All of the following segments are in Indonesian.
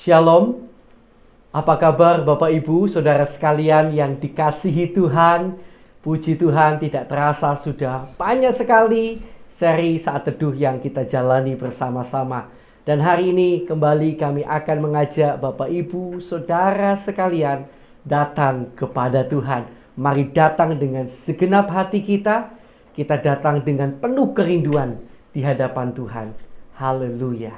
Shalom, apa kabar Bapak Ibu, Saudara sekalian yang dikasihi Tuhan? Puji Tuhan, tidak terasa sudah banyak sekali seri Saat Teduh yang kita jalani bersama-sama. Dan hari ini kembali kami akan mengajak Bapak Ibu, Saudara sekalian datang kepada Tuhan. Mari datang dengan segenap hati kita datang dengan penuh kerinduan di hadapan Tuhan. Haleluya.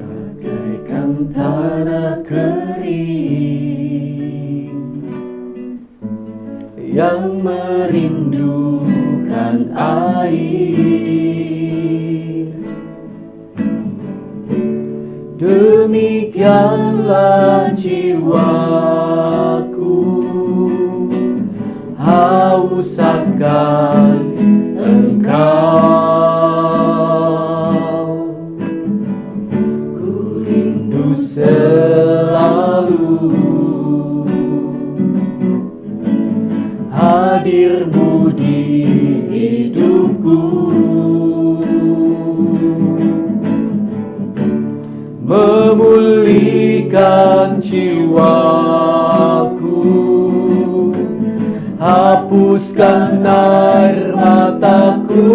Bagaikan tanah kering yang merindukan air, demikianlah jiwaku haus akan Engkau. Ku rindu selalu hadir-Mu di hidupku, memulihkan jiwaku, hapuskan air mataku,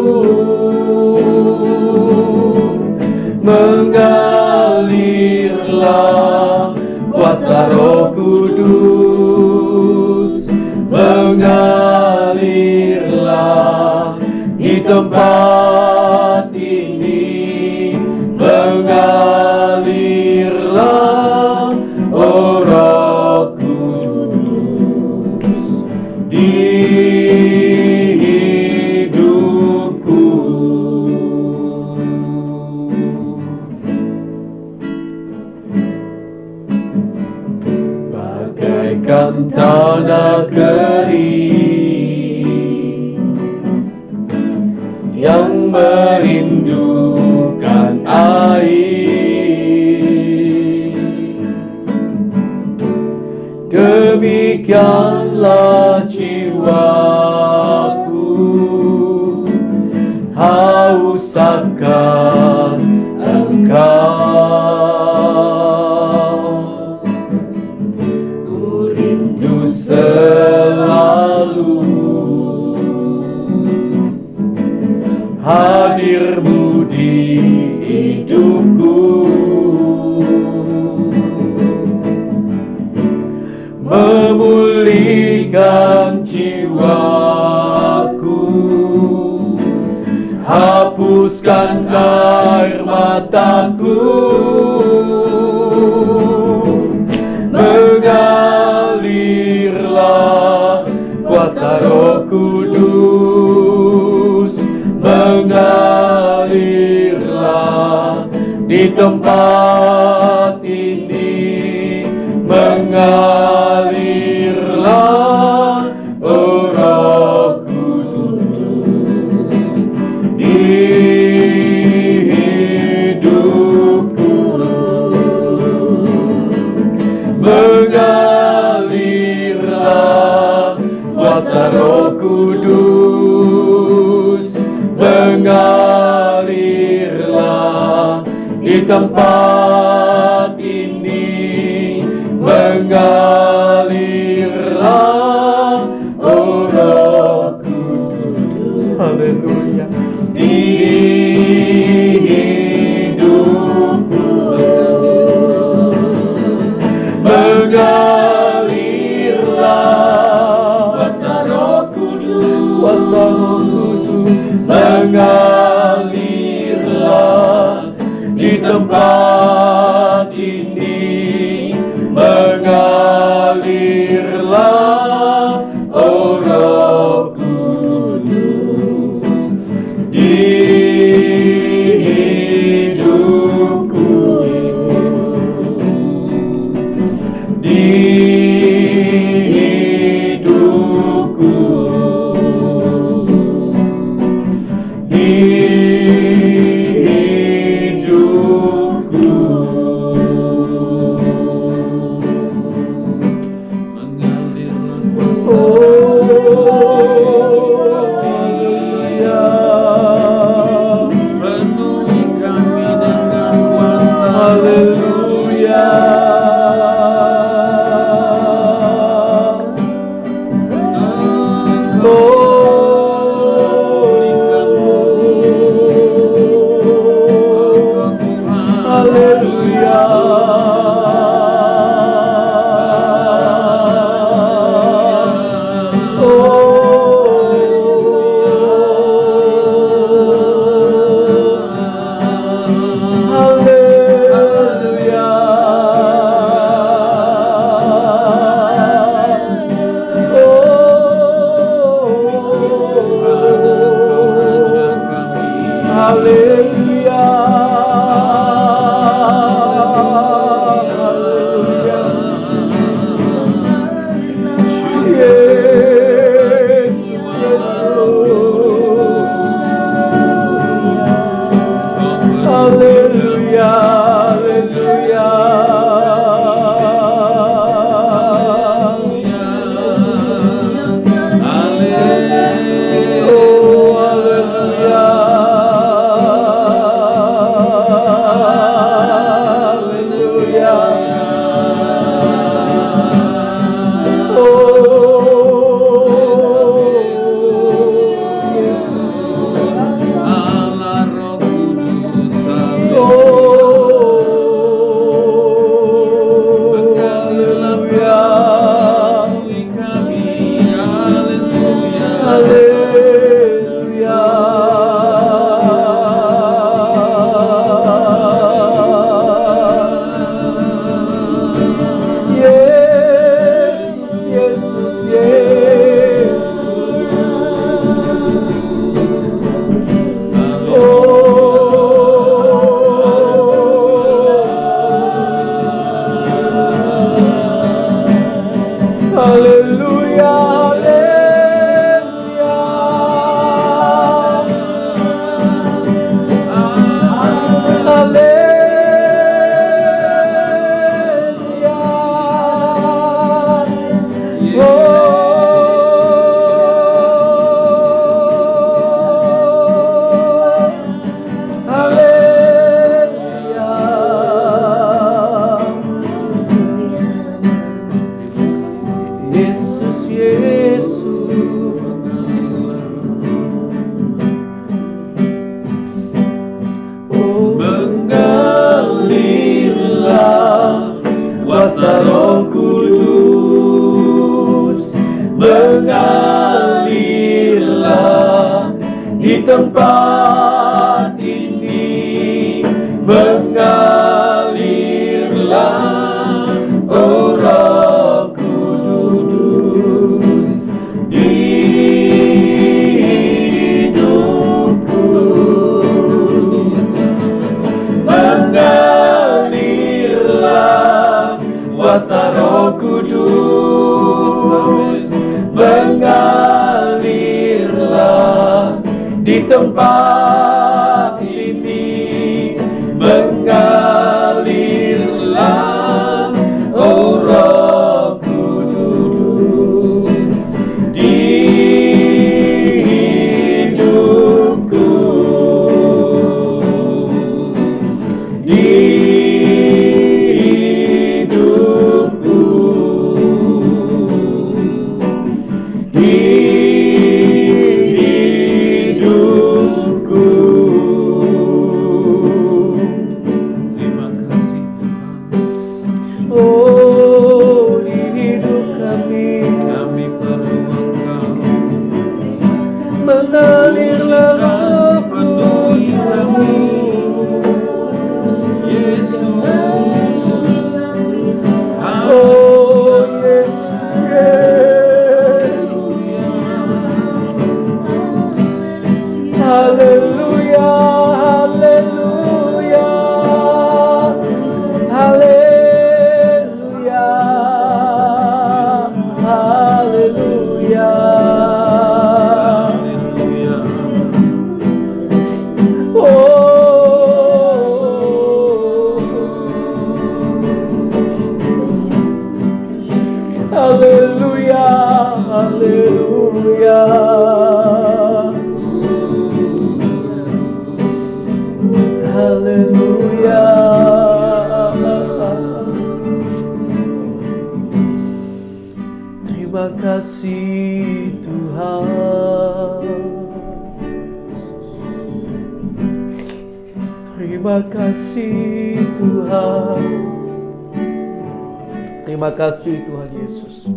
mengalirlah kuasa Roh Kudus, mengalirlah di tempat ini, mengalirlah, oh Roh Kudus, di hidupku. Bagaikan tanah kering yang merindukan air, demikianlah jiwaku haus akan Engkau. Ku rindu selalu hadir-Mu di hidupku, memulihkan jiwaku, hapuskan air mataku, mengalirlah kuasa Roh Kudus, mengalirlah di tempat ini, mengalirlah, oh Roh Kudus, di hidupku, mengalirlah kuasa Roh Kudus, mengalirlah di tempat ini, mengalirlah, oh Roh Kudus, haleluya, di hidupku, mengalirlah kuasa Roh Kudus, mengalirlah di tempat ini, mengalirlah, tempat ini mengalirlah, oh Roh Kudus di hidupku, mengalirlah kuasa Roh Kudus, mengalirlah di tempat ini, mengalirlah, oh Roh Kudus di hidupku, di hidupku, di hidupku. kasih Tuhan. Terima kasih Tuhan. Terima kasih Tuhan Yesus.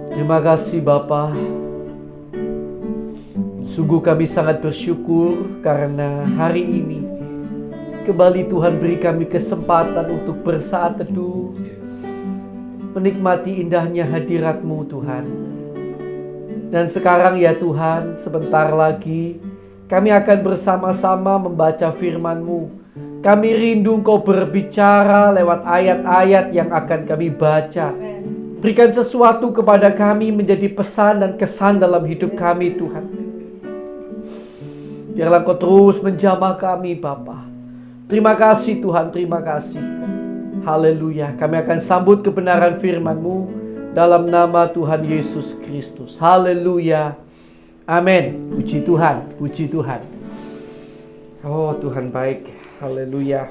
Terima kasih Bapa. Sungguh kami sangat bersyukur karena hari ini kembali Tuhan beri kami kesempatan untuk bersaat teduh, menikmati indahnya hadirat-Mu Tuhan. Dan sekarang ya Tuhan, sebentar lagi kami akan bersama-sama membaca firman-Mu. Kami rindu Engkau berbicara lewat ayat-ayat yang akan kami baca. Berikan sesuatu kepada kami menjadi pesan dan kesan dalam hidup kami Tuhan. Biarlah Engkau terus menjamah kami Bapa. Terima kasih Tuhan, terima kasih. Haleluya. Kami akan sambut kebenaran firman-Mu dalam nama Tuhan Yesus Kristus. Haleluya. Amin. Puji Tuhan, puji Tuhan. Oh Tuhan baik. Haleluya.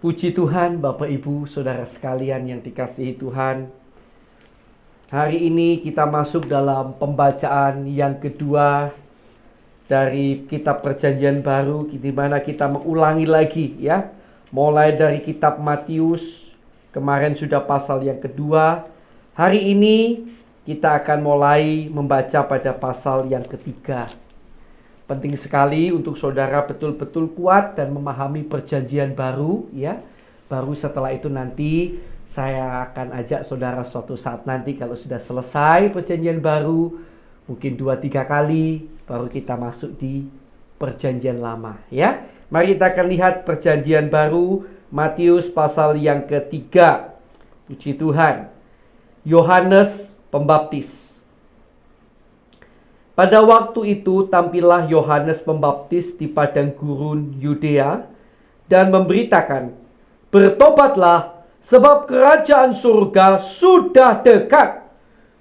Puji Tuhan Bapak Ibu Saudara sekalian yang dikasihi Tuhan. Hari ini kita masuk dalam pembacaan yang kedua dari kitab Perjanjian Baru, di mana kita mengulangi lagi ya. Mulai dari kitab Matius, kemarin sudah pasal yang kedua. Hari ini kita akan mulai membaca pada pasal yang ketiga. Penting sekali untuk saudara betul-betul kuat dan memahami Perjanjian Baru ya. Baru setelah itu nanti saya akan ajak saudara suatu saat nanti kalau sudah selesai Perjanjian Baru, mungkin 2-3 kali baru kita masuk di Perjanjian Lama ya. Mari kita akan lihat Perjanjian Baru Matius pasal yang ketiga. Puji Tuhan. Yohanes Pembaptis. Pada waktu itu tampillah Yohanes Pembaptis di padang gurun Yudea dan memberitakan, "Bertobatlah, sebab kerajaan surga sudah dekat."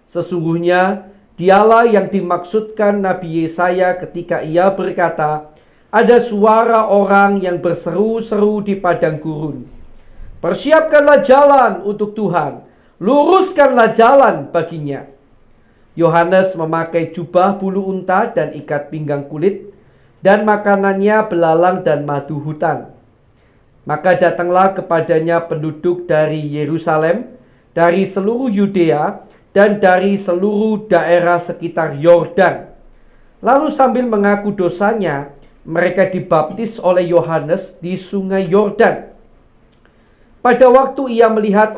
Sesungguhnya dialah yang dimaksudkan Nabi Yesaya ketika ia berkata, "Ada suara orang yang berseru-seru di padang gurun. Persiapkanlah jalan untuk Tuhan, luruskanlah jalan baginya." Yohanes memakai jubah bulu unta dan ikat pinggang kulit, dan makanannya belalang dan madu hutan. Maka datanglah kepadanya penduduk dari Yerusalem, dari seluruh Yudea, dan dari seluruh daerah sekitar Yordan. Lalu sambil mengaku dosanya, mereka dibaptis oleh Yohanes di sungai Yordan. Pada waktu ia melihat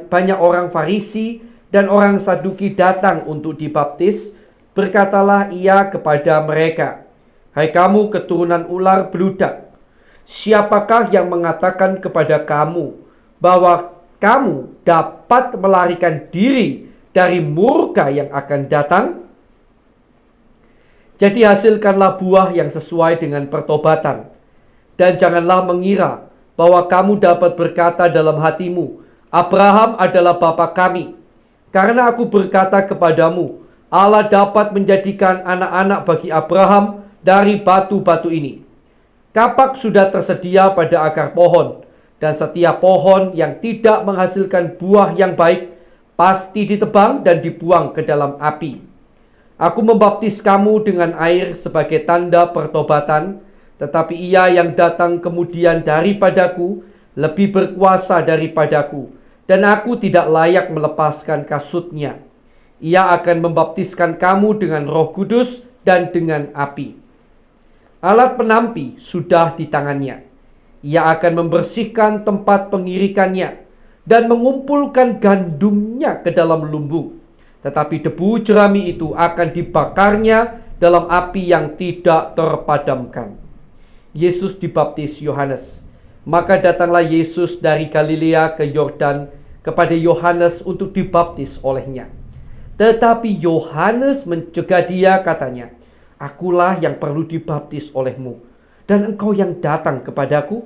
banyak orang Farisi dan orang Saduki datang untuk dibaptis, berkatalah ia kepada mereka, "Hai kamu keturunan ular beludak, siapakah yang mengatakan kepada kamu bahwa kamu dapat melarikan diri dari murka yang akan datang? Jadi hasilkanlah buah yang sesuai dengan pertobatan, dan janganlah mengira bahwa kamu dapat berkata dalam hatimu, Abraham adalah bapa kami. Karena aku berkata kepadamu, Allah dapat menjadikan anak-anak bagi Abraham dari batu-batu ini. Kapak sudah tersedia pada akar pohon, dan setiap pohon yang tidak menghasilkan buah yang baik pasti ditebang dan dibuang ke dalam api. Aku membaptis kamu dengan air sebagai tanda pertobatan, tetapi ia yang datang kemudian daripadaku lebih berkuasa daripadaku, dan aku tidak layak melepaskan kasutnya. Ia akan membaptiskan kamu dengan Roh Kudus dan dengan api. Alat penampi sudah di tangannya. Ia akan membersihkan tempat pengirikannya dan mengumpulkan gandumnya ke dalam lumbung. Tetapi debu jerami itu akan dibakarnya dalam api yang tidak terpadamkan. Yesus dibaptis Yohanes. Maka datanglah Yesus dari Galilea ke Yordan kepada Yohanes untuk dibaptis olehnya. Tetapi Yohanes mencegah dia, katanya, "Akulah yang perlu dibaptis olehmu, dan engkau yang datang kepadaku?"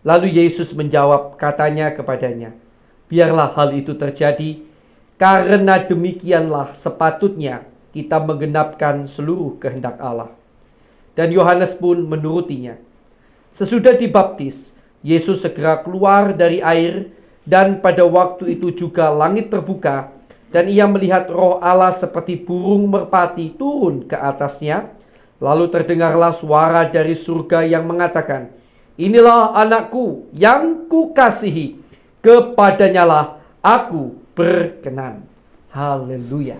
Lalu Yesus menjawab, katanya kepadanya, "Biarlah hal itu terjadi, karena demikianlah sepatutnya kita menggenapkan seluruh kehendak Allah." Dan Yohanes pun menurutinya. Sesudah dibaptis, Yesus segera keluar dari air, dan pada waktu itu juga langit terbuka, dan ia melihat Roh Allah seperti burung merpati turun ke atasnya. Lalu terdengarlah suara dari surga yang mengatakan, "Inilah anakku yang kukasihi, kepadanyalah aku berkenan." Haleluya.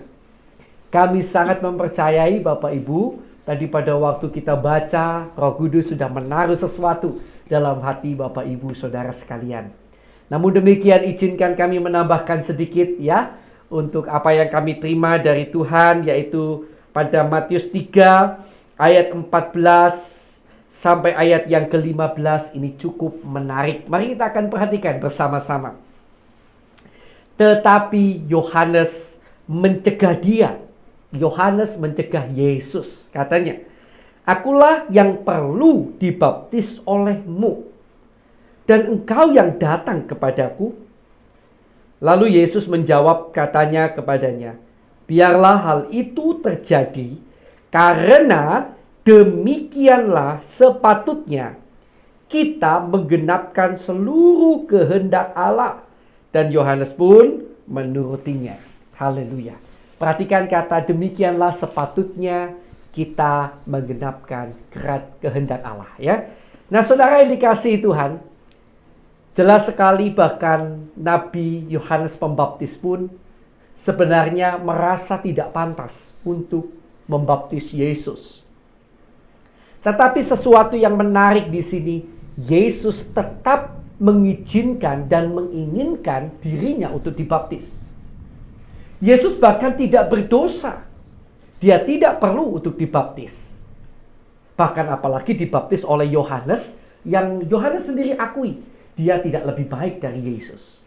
Kami sangat mempercayai Bapak Ibu, tadi pada waktu kita baca, Roh Kudus sudah menaruh sesuatu dalam hati Bapak Ibu Saudara sekalian. Namun demikian izinkan kami menambahkan sedikit ya, untuk apa yang kami terima dari Tuhan, yaitu pada Matius 3 ayat 14 sampai ayat yang ke-15 ini cukup menarik. Mari kita akan perhatikan bersama-sama. Tetapi Yohanes mencegah dia. Yohanes mencegah Yesus. Katanya, "Akulah yang perlu dibaptis olehmu, dan engkau yang datang kepadaku." Lalu Yesus menjawab, katanya kepadanya, "Biarlah hal itu terjadi, karena demikianlah sepatutnya kita menggenapkan seluruh kehendak Allah." Dan Yohanes pun menurutinya. Haleluya. Perhatikan kata "demikianlah sepatutnya kita menggenapkan kehendak Allah." Ya. Nah, saudara yang dikasihi Tuhan, jelas sekali bahkan Nabi Yohanes Pembaptis pun sebenarnya merasa tidak pantas untuk membaptis Yesus. Tetapi sesuatu yang menarik di sini, Yesus tetap mengizinkan dan menginginkan dirinya untuk dibaptis. Yesus bahkan tidak berdosa. Dia tidak perlu untuk dibaptis. Bahkan apalagi dibaptis oleh Yohanes, yang Yohanes sendiri akui dia tidak lebih baik dari Yesus.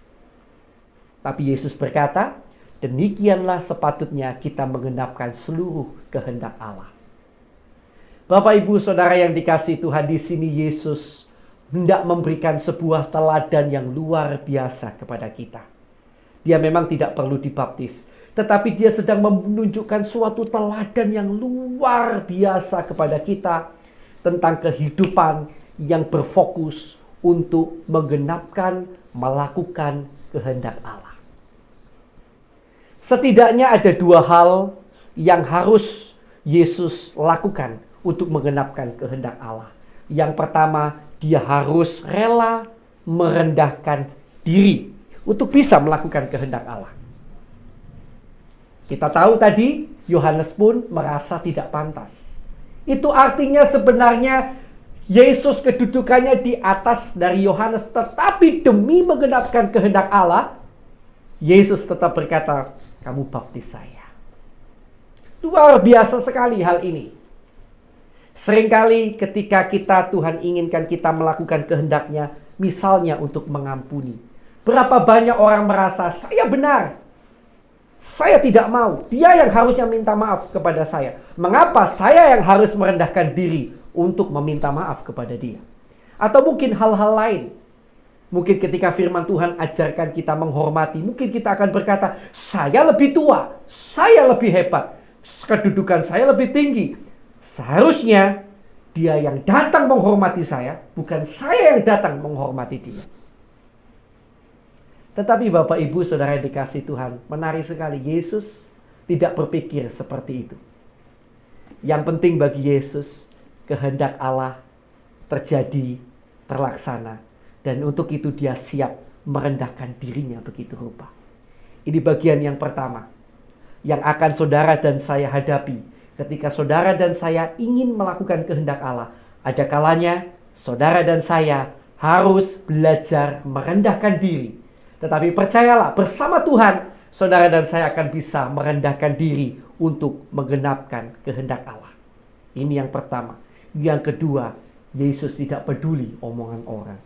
Tapi Yesus berkata, "Demikianlah sepatutnya kita menggenapkan seluruh kehendak Allah." Bapak Ibu Saudara yang dikasihi Tuhan, di sini Yesus hendak memberikan sebuah teladan yang luar biasa kepada kita. Dia memang tidak perlu dibaptis, tetapi dia sedang menunjukkan suatu teladan yang luar biasa kepada kita tentang kehidupan yang berfokus untuk menggenapkan, melakukan kehendak Allah. Setidaknya ada dua hal yang harus Yesus lakukan untuk menggenapkan kehendak Allah. Yang pertama, dia harus rela merendahkan diri untuk bisa melakukan kehendak Allah. Kita tahu tadi, Yohanes pun merasa tidak pantas. Itu artinya sebenarnya Yesus kedudukannya di atas dari Yohanes, tetapi demi menggenapkan kehendak Allah, Yesus tetap berkata, "Kamu baptis saya." Luar biasa sekali hal ini. Seringkali ketika Tuhan inginkan kita melakukan kehendak-Nya, misalnya untuk mengampuni. Berapa banyak orang merasa, "Saya benar. Saya tidak mau. Dia yang harusnya minta maaf kepada saya. Mengapa saya yang harus merendahkan diri untuk meminta maaf kepada dia?" Atau mungkin hal-hal lain. Mungkin ketika firman Tuhan ajarkan kita menghormati, mungkin kita akan berkata, "Saya lebih tua, saya lebih hebat, kedudukan saya lebih tinggi. Seharusnya dia yang datang menghormati saya, bukan saya yang datang menghormati dia." Tetapi Bapak Ibu Saudara yang dikasihi Tuhan, menarik sekali, Yesus tidak berpikir seperti itu. Yang penting bagi Yesus, kehendak Allah terjadi, terlaksana. Dan untuk itu dia siap merendahkan dirinya begitu rupa. Ini bagian yang pertama yang akan saudara dan saya hadapi ketika saudara dan saya ingin melakukan kehendak Allah. Ada kalanya saudara dan saya harus belajar merendahkan diri. Tetapi percayalah, bersama Tuhan, saudara dan saya akan bisa merendahkan diri untuk menggenapkan kehendak Allah. Ini yang pertama. Yang kedua, Yesus tidak peduli omongan orang.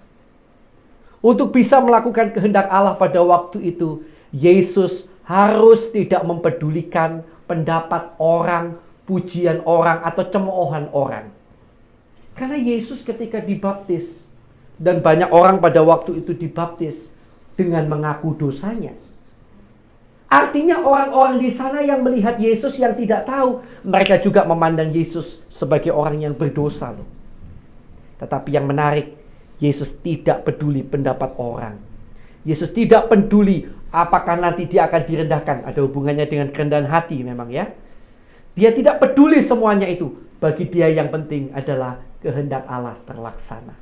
Untuk bisa melakukan kehendak Allah pada waktu itu, Yesus harus tidak mempedulikan pendapat orang, pujian orang, atau cemoohan orang. Karena Yesus ketika dibaptis, dan banyak orang pada waktu itu dibaptis dengan mengaku dosanya. Artinya orang-orang di sana yang melihat Yesus yang tidak tahu, mereka juga memandang Yesus sebagai orang yang berdosa loh. Tetapi yang menarik, Yesus tidak peduli pendapat orang. Yesus tidak peduli apakah nanti dia akan direndahkan. Ada hubungannya dengan kerendahan hati memang ya. Dia tidak peduli semuanya itu. Bagi dia yang penting adalah kehendak Allah terlaksana.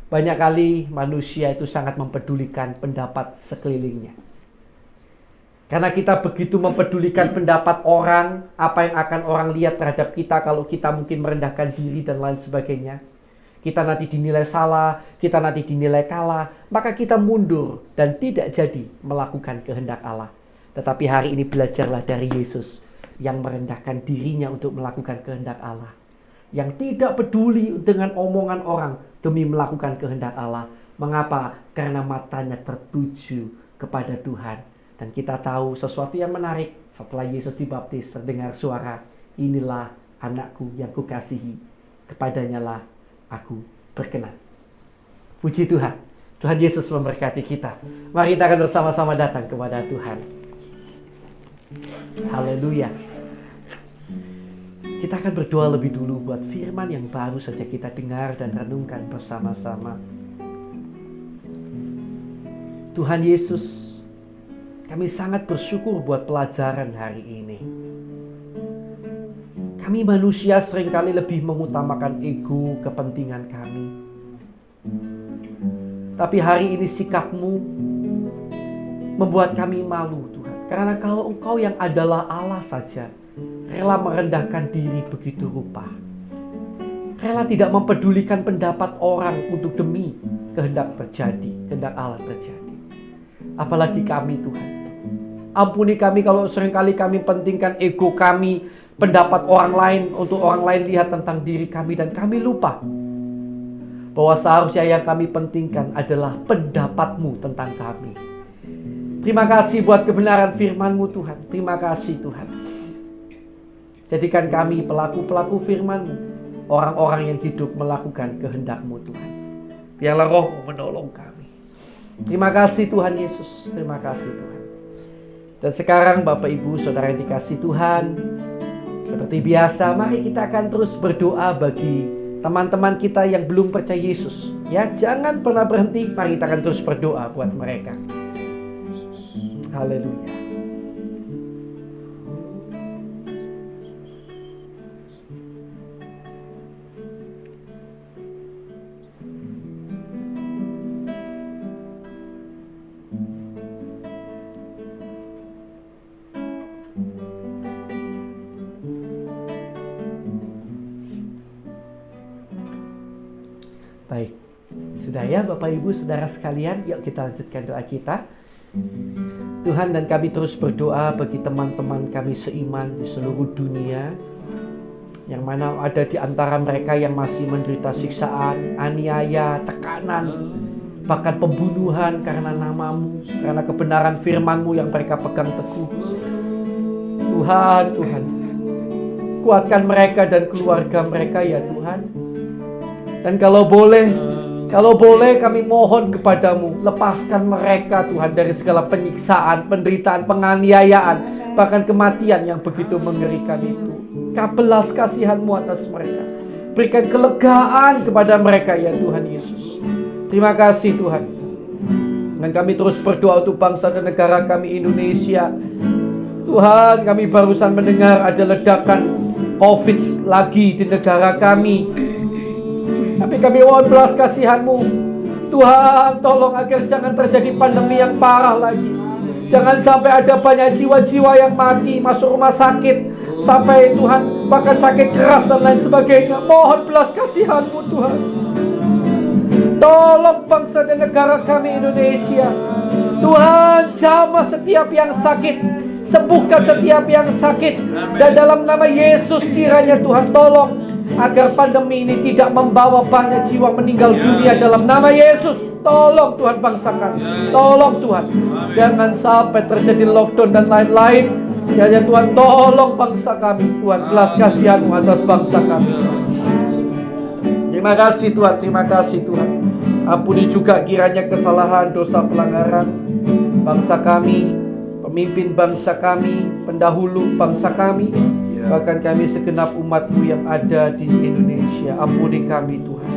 Banyak kali manusia itu sangat mempedulikan pendapat sekelilingnya. Karena kita begitu mempedulikan pendapat orang, apa yang akan orang lihat terhadap kita kalau kita mungkin merendahkan diri dan lain sebagainya. Kita nanti dinilai salah, kita nanti dinilai kalah, maka kita mundur dan tidak jadi melakukan kehendak Allah. Tetapi hari ini belajarlah dari Yesus yang merendahkan dirinya untuk melakukan kehendak Allah. Yang tidak peduli dengan omongan orang demi melakukan kehendak Allah. Mengapa? Karena matanya tertuju kepada Tuhan. Dan kita tahu sesuatu yang menarik setelah Yesus dibaptis terdengar suara, inilah anakku yang kukasihi, kepadanya lah aku berkenan. Puji Tuhan. Tuhan Yesus memberkati kita. Mari kita akan bersama-sama datang kepada Tuhan. Haleluya. Kita akan berdoa lebih dulu buat firman yang baru saja kita dengar dan renungkan bersama-sama. Tuhan Yesus, kami sangat bersyukur buat pelajaran hari ini. Kami manusia seringkali lebih mengutamakan ego, kepentingan kami. Tapi hari ini sikapmu membuat kami malu, Tuhan. Karena kalau Engkau yang adalah Allah saja, rela merendahkan diri begitu rupa. Rela tidak mempedulikan pendapat orang untuk demi kehendak terjadi, kehendak Allah terjadi. Apalagi kami, Tuhan. Ampuni kami kalau seringkali kami pentingkan ego kami, pendapat orang lain untuk orang lain lihat tentang diri kami, dan kami lupa bahwa seharusnya yang kami pentingkan adalah pendapat-Mu tentang kami. Terima kasih buat kebenaran firman-Mu, Tuhan. Terima kasih, Tuhan. Jadikan kami pelaku-pelaku firman-Mu, orang-orang yang hidup melakukan kehendak-Mu, Tuhan. Biarlah Roh-Mu menolong kami. Terima kasih Tuhan Yesus. Terima kasih Tuhan. Dan sekarang Bapak Ibu Saudara yang dikasih Tuhan, seperti biasa mari kita akan terus berdoa bagi teman-teman kita yang belum percaya Yesus. Ya, jangan pernah berhenti. Mari kita akan terus berdoa buat mereka. Haleluya. Baik, sudah ya Bapak Ibu Saudara sekalian, yuk kita lanjutkan doa kita. Tuhan, dan kami terus berdoa bagi teman-teman kami seiman di seluruh dunia, yang mana ada di antara mereka yang masih menderita siksaan, aniaya, tekanan, bahkan pembunuhan karena nama-Mu, karena kebenaran firman-Mu yang mereka pegang teguh. Tuhan, kuatkan mereka dan keluarga mereka ya Tuhan. Dan kalau boleh kami mohon kepadamu, lepaskan mereka Tuhan dari segala penyiksaan, penderitaan, penganiayaan, bahkan kematian yang begitu mengerikan itu. Belas kasihan-Mu atas mereka. Berikan kelegaan kepada mereka ya Tuhan Yesus. Terima kasih Tuhan. Dan kami terus berdoa untuk bangsa dan negara kami Indonesia. Tuhan, kami barusan mendengar ada ledakan COVID lagi di negara kami. Tapi kami mohon belas kasihan-Mu. Tuhan, tolong agar jangan terjadi pandemi yang parah lagi. Jangan sampai ada banyak jiwa-jiwa yang mati, masuk rumah sakit, sampai Tuhan bahkan sakit keras dan lain sebagainya. Mohon belas kasihan-Mu Tuhan. Tolong bangsa dan negara kami Indonesia. Tuhan, jamah setiap yang sakit, sembuhkan setiap yang sakit. Dan dalam nama Yesus kiranya Tuhan tolong agar pandemi ini tidak membawa banyak jiwa meninggal dunia dalam nama Yesus. Tolong Tuhan bangsa kami. Tolong Tuhan. Jangan sampai terjadi lockdown dan lain-lain. Ya Tuhan, tolong bangsa kami. Tuhan, belas kasihan-Mu atas bangsa kami. Terima kasih Tuhan. Terima kasih Tuhan. Ampuni juga kiranya kesalahan, dosa, pelanggaran bangsa kami, pemimpin bangsa kami, pendahulu bangsa kami, bahkan kami segenap umat-Mu yang ada di Indonesia. Ampuni kami Tuhan.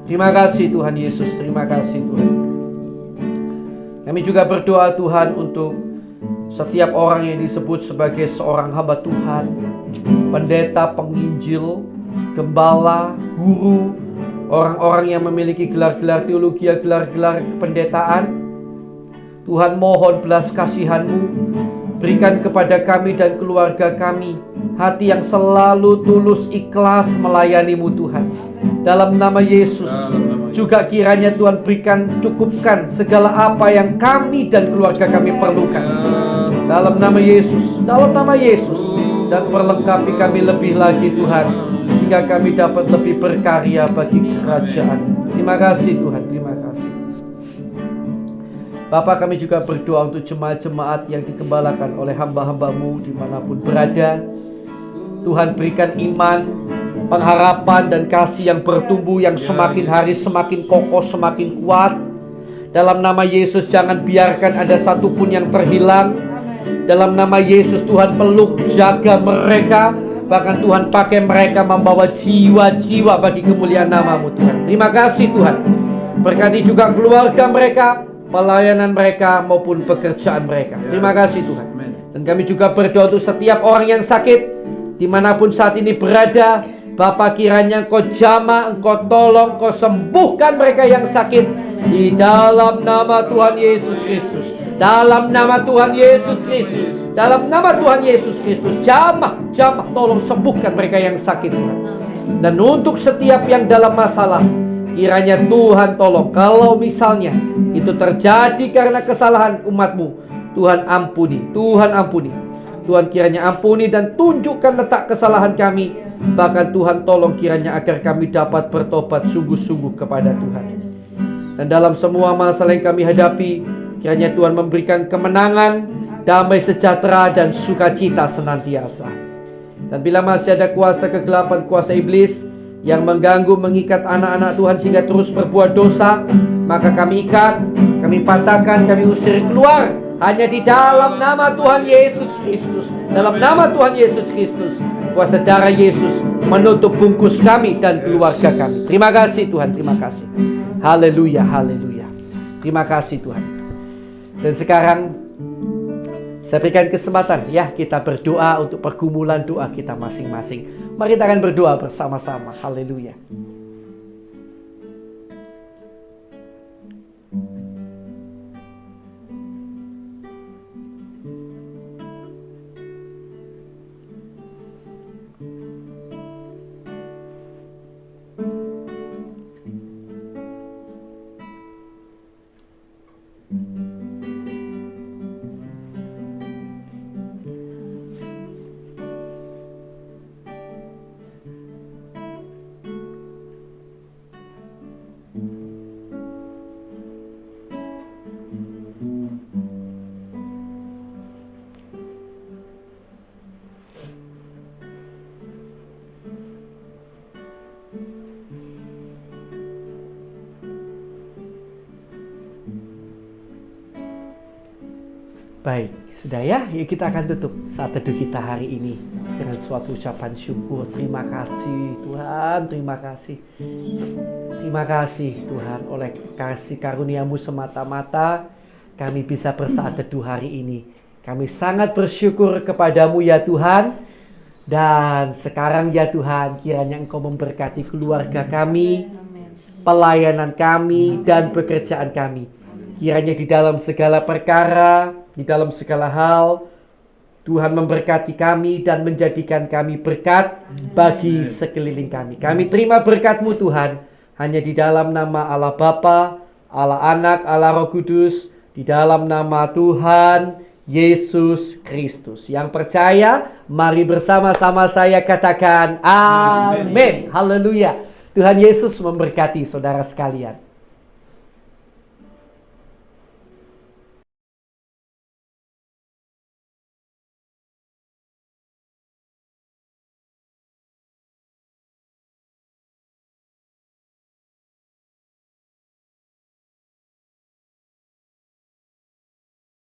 Terima kasih Tuhan Yesus, terima kasih Tuhan. Kami juga berdoa Tuhan untuk setiap orang yang disebut sebagai seorang hamba Tuhan, pendeta, penginjil, gembala, guru, orang-orang yang memiliki gelar-gelar teologi, gelar-gelar kependetaan. Tuhan, mohon belas kasihan-Mu, berikan kepada kami dan keluarga kami hati yang selalu tulus ikhlas melayani-Mu Tuhan. Dalam nama Yesus, juga kiranya Tuhan berikan, cukupkan segala apa yang kami dan keluarga kami perlukan. Dalam nama Yesus, dan perlengkapi kami lebih lagi Tuhan, sehingga kami dapat lebih berkarya bagi kerajaan. Terima kasih Tuhan, terima kasih. Bapak, kami juga berdoa untuk jemaat-jemaat yang digembalakan oleh hamba-hamba-Mu dimanapun berada. Tuhan, berikan iman, pengharapan dan kasih yang bertumbuh, yang semakin hari semakin kokoh, semakin kuat. Dalam nama Yesus, jangan biarkan ada satupun yang terhilang. Dalam nama Yesus, Tuhan peluk, jaga mereka. Bahkan Tuhan pakai mereka membawa jiwa-jiwa bagi kemuliaan nama-Mu Tuhan. Terima kasih Tuhan. Berkati juga keluarga mereka, pelayanan mereka maupun pekerjaan mereka. Terima kasih Tuhan. Dan kami juga berdoa untuk setiap orang yang sakit dimanapun saat ini berada. Bapa, kiranya Engkau jamah, Engkau tolong, Engkau sembuhkan mereka yang sakit di dalam nama Tuhan Yesus Kristus. Dalam nama Tuhan Yesus Kristus, dalam nama Tuhan Yesus Kristus, jamah, tolong sembuhkan mereka yang sakit. Dan untuk setiap yang dalam masalah, kiranya Tuhan tolong. Kalau misalnya itu terjadi karena kesalahan umat-Mu, Tuhan ampuni, Tuhan ampuni. Tuhan kiranya ampuni dan tunjukkan letak kesalahan kami. Bahkan Tuhan tolong kiranya agar kami dapat bertobat sungguh-sungguh kepada Tuhan. Dan dalam semua masalah yang kami hadapi, kiranya Tuhan memberikan kemenangan, damai sejahtera dan sukacita senantiasa. Dan bila masih ada kuasa kegelapan, kuasa iblis yang mengganggu, mengikat anak-anak Tuhan sehingga terus berbuat dosa, maka kami ikat, kami patahkan, kami usir keluar. Hanya di dalam nama Tuhan Yesus Kristus. Dalam nama Tuhan Yesus Kristus, kuasa darah Yesus menutup bungkus kami dan keluarga kami. Terima kasih Tuhan, terima kasih. Haleluya, haleluya. Terima kasih Tuhan. Dan sekarang saya berikan kesempatan ya, kita berdoa untuk pergumulan doa kita masing-masing. Mari kita akan berdoa bersama-sama. Haleluya. Baik, sudah ya, yuk kita akan tutup saat teduh kita hari ini dengan suatu ucapan syukur. Terima kasih Tuhan, terima kasih. Terima kasih Tuhan, oleh kasih karunia-Mu semata-mata kami bisa bersaat teduh hari ini. Kami sangat bersyukur kepadamu ya Tuhan. Dan sekarang ya Tuhan, kiranya Engkau memberkati keluarga kami, pelayanan kami, dan pekerjaan kami. Kiranya di dalam segala perkara, di dalam segala hal, Tuhan memberkati kami dan menjadikan kami berkat bagi sekeliling kami. Kami terima berkat-Mu Tuhan, hanya di dalam nama Allah Bapa, Allah Anak, Allah Roh Kudus, di dalam nama Tuhan Yesus Kristus. Yang percaya, mari bersama-sama saya katakan amin. Haleluya. Tuhan Yesus memberkati saudara sekalian.